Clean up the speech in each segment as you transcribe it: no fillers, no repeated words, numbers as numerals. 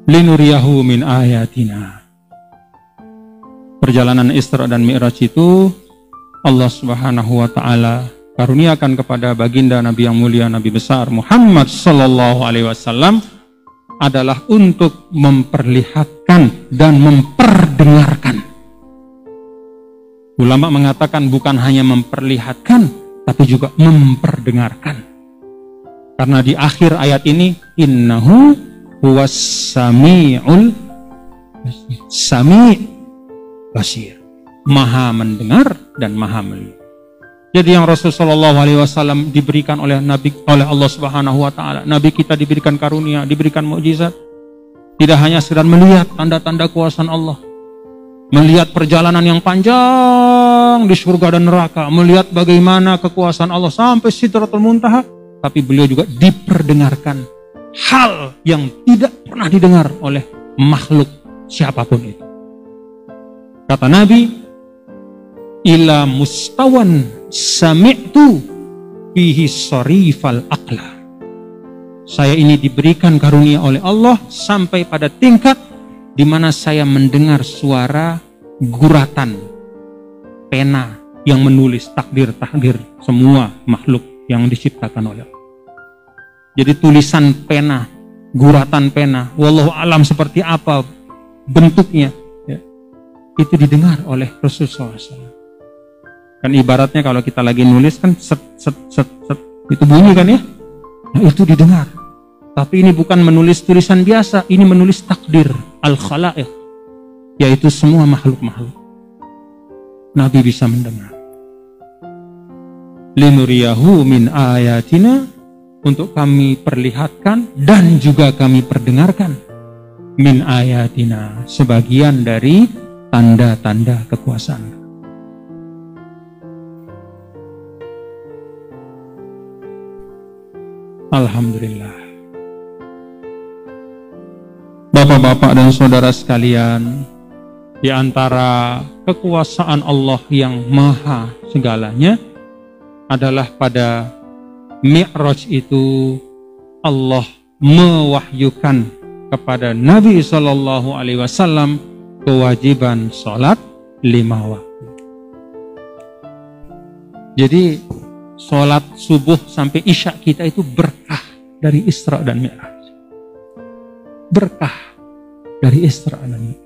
linuriyahu min ayatina. Perjalanan Isra dan Mi'raj itu Allah Subhanahu wa taala karuniakan kepada baginda Nabi yang mulia, Nabi besar Muhammad sallallahu alaihi wasallam adalah untuk memperlihatkan dan memperdengarkan. Ulama mengatakan bukan hanya memperlihatkan, tapi juga memperdengarkan. Karena di akhir ayat ini, innahu huwas sami'ul basir. Maha mendengar dan maha melihat. Jadi yang Rasulullah SAW diberikan oleh Allah Subhanahu wa taala, Nabi kita diberikan karunia, diberikan mukjizat. Tidak hanya sekedar melihat tanda-tanda kuasaan Allah, melihat perjalanan yang panjang di surga dan neraka, melihat bagaimana kekuasaan Allah sampai Sidratul Muntaha, tapi beliau juga diperdengarkan hal yang tidak pernah didengar oleh makhluk siapapun itu. Kata Nabi, ila mustawan sami'tu bihi sarifal aqla. Saya ini diberikan karunia oleh Allah sampai pada tingkat di mana saya mendengar suara guratan pena yang menulis takdir-takdir semua makhluk yang diciptakan oleh Allah. Jadi tulisan pena, guratan pena, wallahu alam seperti apa bentuknya, ya, itu didengar oleh Rasulullah SAW. Kan ibaratnya kalau kita lagi nulis kan set, itu bunyi kan ya, nah, itu didengar. Tapi ini bukan menulis tulisan biasa, ini menulis takdir al-khalaiq, yaitu semua makhluk-makhluk. Nabi bisa mendengar. Linuriyahu min ayatina, untuk kami perlihatkan dan juga kami perdengarkan min ayatina, sebagian dari tanda-tanda kekuasaan. Alhamdulillah. Bapak-bapak dan saudara sekalian, di antara kekuasaan Allah yang maha segalanya adalah pada Mi'raj itu Allah mewahyukan kepada Nabi Sallallahu Alaihi Wasallam kewajiban sholat 5 waktu. Jadi sholat subuh sampai isya kita itu berkah dari Isra dan Mi'raj. Berkah dari Isra dan Mi'raj.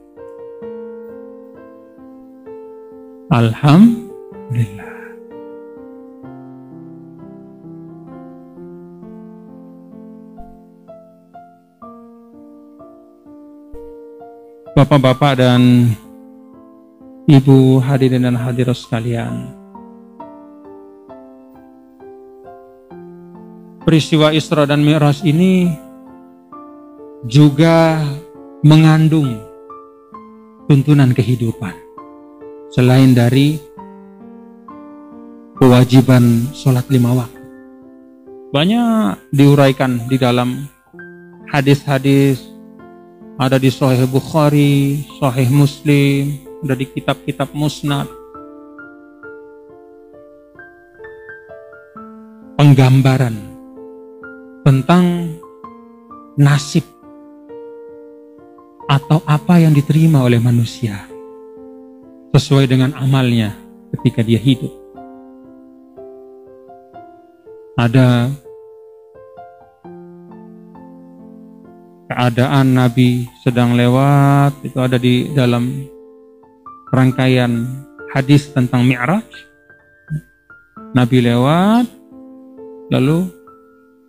Alhamdulillah. Bapak-bapak dan ibu hadirin dan hadirat sekalian, peristiwa Isra dan Mi'raj ini juga mengandung tuntunan kehidupan. Selain dari kewajiban sholat 5 waktu, banyak diuraikan di dalam hadis-hadis, ada di Sahih Bukhari, Sahih Muslim, ada di kitab-kitab musnad. Penggambaran tentang nasib atau apa yang diterima oleh manusia sesuai dengan amalnya ketika dia hidup. Ada keadaan Nabi sedang lewat, itu ada di dalam rangkaian hadis tentang Mi'raj. Nabi lewat, lalu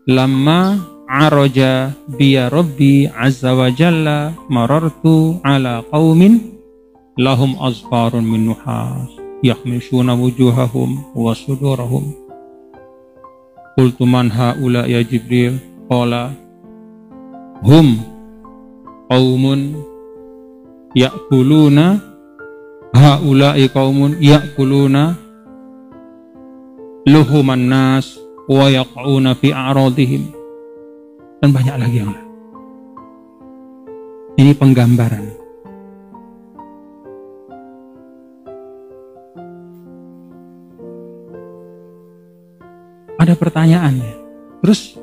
lamma araja biya rabbi azza wa jalla marartu ala qaumin lahum azfarun min nuhas yakhmishuna wujuhahum wa sudurahum. Qultu man haula ya Jibril? Qala hum qaumun ya'kuluna, haula'i qaumun ya'kuluna luhuman nas wa yaq'una fi a'radihim, dan banyak lagi yang lain. Ini penggambaran. Ada pertanyaannya. Terus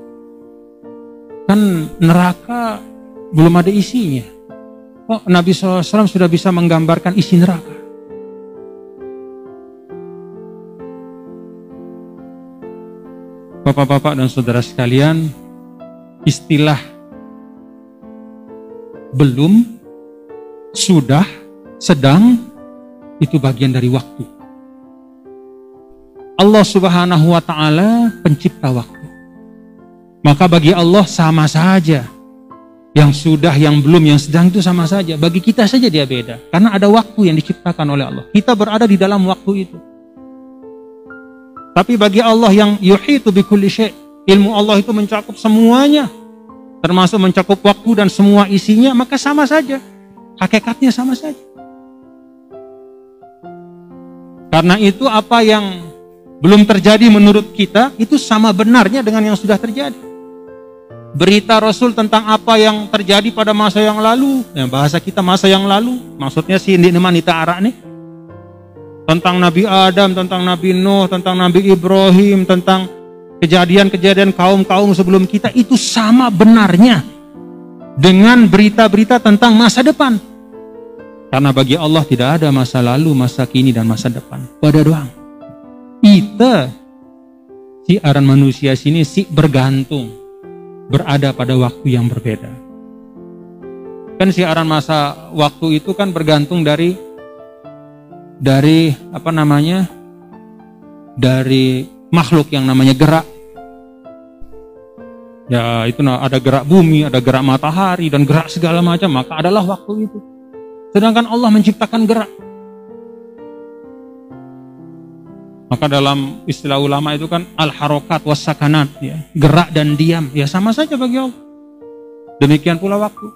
kan neraka belum ada isinya. Oh, Nabi SAW sudah bisa menggambarkan isi neraka. Bapak-bapak dan saudara sekalian, istilah belum, sudah, sedang, itu bagian dari waktu. Allah Subhanahu wa Ta'ala pencipta waktu. Maka bagi Allah sama saja. Yang sudah, yang belum, yang sedang itu sama saja. Bagi kita saja dia beda. Karena ada waktu yang diciptakan oleh Allah. Kita berada di dalam waktu itu. Tapi bagi Allah yang yuhitu bikulli syai', ilmu Allah itu mencakup semuanya. Termasuk mencakup waktu dan semua isinya, maka sama saja. Hakikatnya sama saja. Karena itu apa yang belum terjadi menurut kita, itu sama benarnya dengan yang sudah terjadi. Berita Rasul tentang apa yang terjadi pada masa yang lalu, ya bahasa kita masa yang lalu, maksudnya si ini manita arak nih. Tentang Nabi Adam, tentang Nabi Nuh, tentang Nabi Ibrahim, tentang kejadian-kejadian kaum-kaum sebelum kita, itu sama benarnya dengan berita-berita tentang masa depan. Karena bagi Allah tidak ada masa lalu, masa kini, dan masa depan. Pada doang. Kita, siaran manusia sini bergantung, berada pada waktu yang berbeda. Kan siaran masa waktu itu kan bergantung dari apa namanya? Dari makhluk yang namanya gerak. Ya itu ada gerak bumi, ada gerak matahari, dan gerak segala macam, maka adalah waktu itu. Sedangkan Allah menciptakan gerak. Maka dalam istilah ulama itu kan al-harokat was-sakanat, ya, gerak dan diam, ya sama saja bagi Allah. Demikian pula waktu.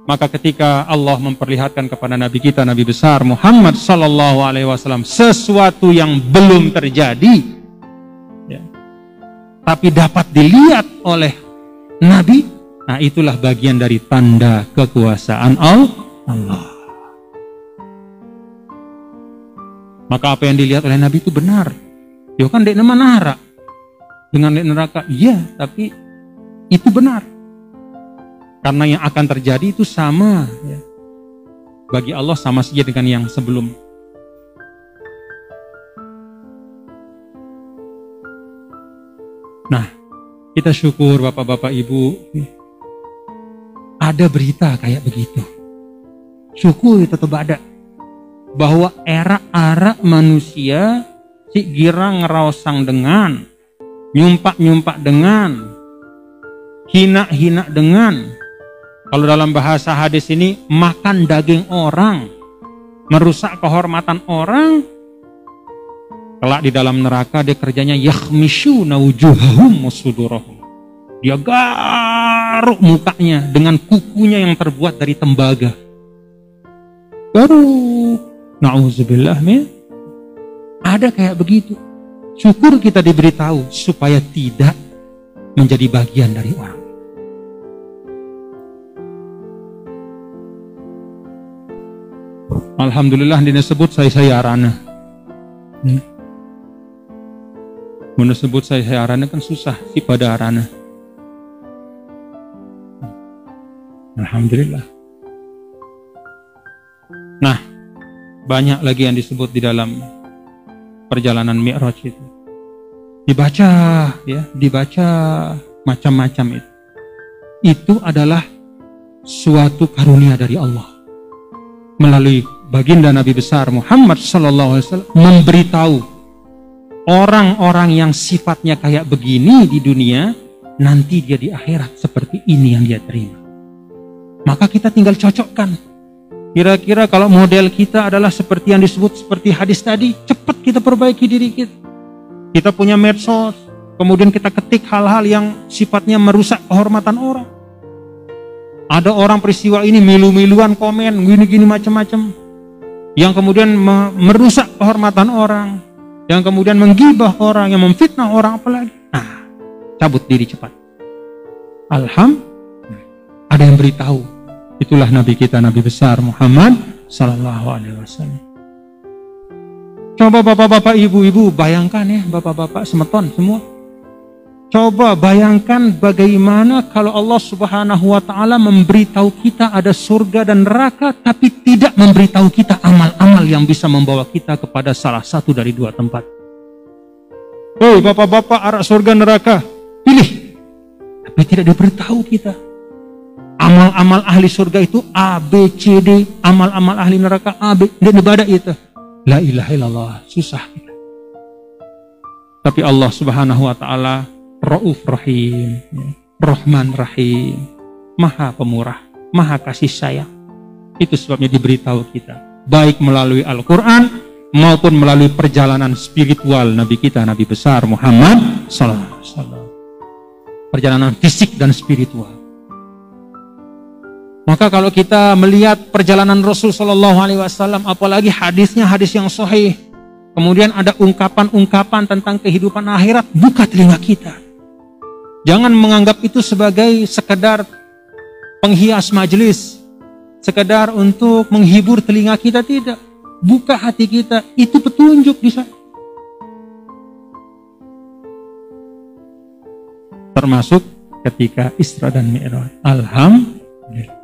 Maka ketika Allah memperlihatkan kepada Nabi kita, Nabi besar Muhammad sallallahu alaihi wasallam, sesuatu yang belum terjadi, ya, tapi dapat dilihat oleh Nabi, nah itulah bagian dari tanda kekuasaan Allah. Maka apa yang dilihat oleh Nabi itu benar. Ya kan dek nama nara dengan dek neraka, iya, tapi itu benar. Karena yang akan terjadi itu sama, ya. Bagi Allah sama saja dengan yang sebelum. Nah, kita syukur Bapak-bapak Ibu, ada berita kayak begitu. Syukur tetap ada. Bahwa era manusia si girang ngerausang dengan, nyumpak dengan, hina dengan. Kalau dalam bahasa hadis ini, makan daging orang, merusak kehormatan orang. Kelak di dalam neraka dia kerjanya yakhmishuna wujuhahum wasudurahum. Dia garuk mukanya dengan kukunya yang terbuat dari tembaga. Garuk. Na'udzubillah min. Ada kayak begitu. Syukur kita diberitahu supaya tidak menjadi bagian dari orang. Alhamdulillah disebut saya arana. Disebut saya arana kan susah sih pada arana. Alhamdulillah. Nah, banyak lagi yang disebut di dalam perjalanan Mi'raj itu. Dibaca, ya, dibaca macam-macam itu. Itu adalah suatu karunia dari Allah. Melalui baginda Nabi besar Muhammad sallallahu alaihi wasallam memberitahu orang-orang yang sifatnya kayak begini di dunia, nanti dia di akhirat seperti ini yang dia terima. Maka kita tinggal cocokkan. Kira-kira kalau model kita adalah seperti yang disebut seperti hadis tadi, cepat kita perbaiki diri kita. Kita punya medsos, kemudian kita ketik hal-hal yang sifatnya merusak kehormatan orang. Ada orang peristiwa ini milu-miluan komen, gini-gini macam-macam. Yang kemudian merusak kehormatan orang. Yang kemudian menggibah orang, yang memfitnah orang apalagi. Nah, cabut diri cepat. Alhamdulillah, ada yang beritahu. Itulah Nabi kita, Nabi besar Muhammad sallallahu alaihi wasallam. Coba bapak-bapak, ibu-ibu, bayangkan ya, bapak-bapak semeton semua. Coba bayangkan bagaimana kalau Allah Subhanahu wa taala memberitahu kita ada surga dan neraka, tapi tidak memberitahu kita amal-amal yang bisa membawa kita kepada salah satu dari dua tempat. Hei bapak-bapak, arah surga neraka, pilih. Tapi tidak diberitahu kita. Amal-amal ahli surga itu A, B, C, D. Amal-amal ahli neraka A, B, dan ibadah itu. La ilaha illallah, susah kita. Tapi Allah Subhanahu wa taala Rauf Rahim, Rahman Rahim, Maha Pemurah, Maha Kasih Sayang. Itu sebabnya diberitahu kita, baik melalui Al-Quran maupun melalui perjalanan spiritual Nabi kita, Nabi besar Muhammad sallallahu alaihi wasallam. Perjalanan fisik dan spiritual. Maka kalau kita melihat perjalanan Rasul sallallahu alaihi wasallam, apalagi hadisnya hadis yang sahih, kemudian ada ungkapan-ungkapan tentang kehidupan akhirat, buka telinga kita. Jangan menganggap itu sebagai sekedar penghias majelis, sekedar untuk menghibur telinga kita, tidak. Buka hati kita, itu petunjuk di sana. Termasuk ketika Isra dan Mi'raj. Alhamdulillah.